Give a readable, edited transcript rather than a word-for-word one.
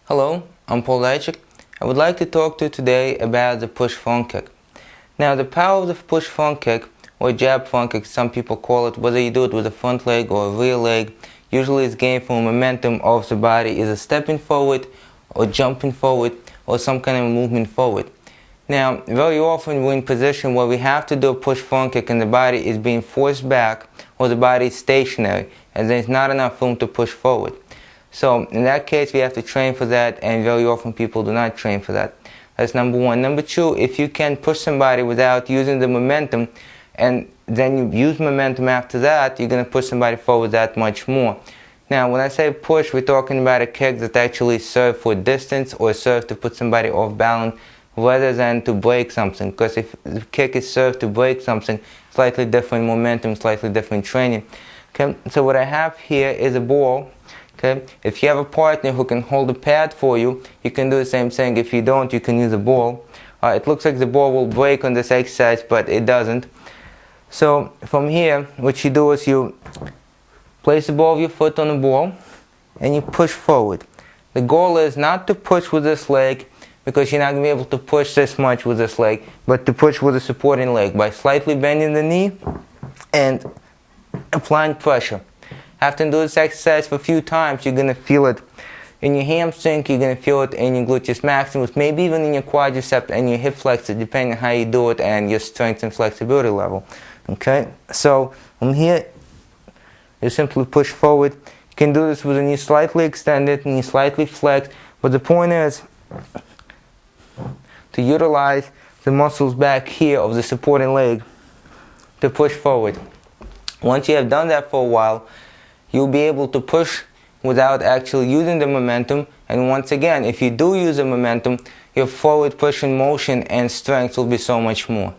Hello, I'm Paul Leitchik. I would like to talk to you today about the push front kick. Now, the power of the push front kick, or jab front kick, some people call it, whether you do it with a front leg or a rear leg, usually it's gained from momentum of the body, either stepping forward or jumping forward or some kind of movement forward. Now, very often we're in a position where we have to do a push front kick and the body is being forced back or the body is stationary and there's not enough room to push forward. So in that case, we have to train for that, and very often people do not train for that. That's number one. Number two, if you can push somebody without using the momentum, and then you use momentum after that, you're going to push somebody forward that much more. Now, when I say push, we're talking about a kick that actually serves for distance or serves to put somebody off balance rather than to break something. Because if the kick is served to break something, slightly different momentum, slightly different training. Okay, so what I have here is a ball. Okay, if you have a partner who can hold a pad for you, you can do the same thing. If you don't, you can use a ball. It looks like the ball will break on this exercise, but it doesn't. So from here, what you do is you place the ball of your foot on the ball and you push forward. The goal is not to push with this leg, because you're not going to be able to push this much with this leg, but to push with a supporting leg by slightly bending the knee and applying pressure. After you do this exercise for a few times, you're going to feel it in your hamstring, you're going to feel it in your gluteus maximus, maybe even in your quadricep and your hip flexor, depending on how you do it and your strength and flexibility level. Okay, so from here, you simply push forward. You can do this with a knee slightly extended, knee slightly flexed, but the point is to utilize the muscles back here of the supporting leg to push forward. Once you have done that for a while, you'll be able to push without actually using the momentum, and once again, if you do use the momentum, your forward pushing motion and strength will be so much more.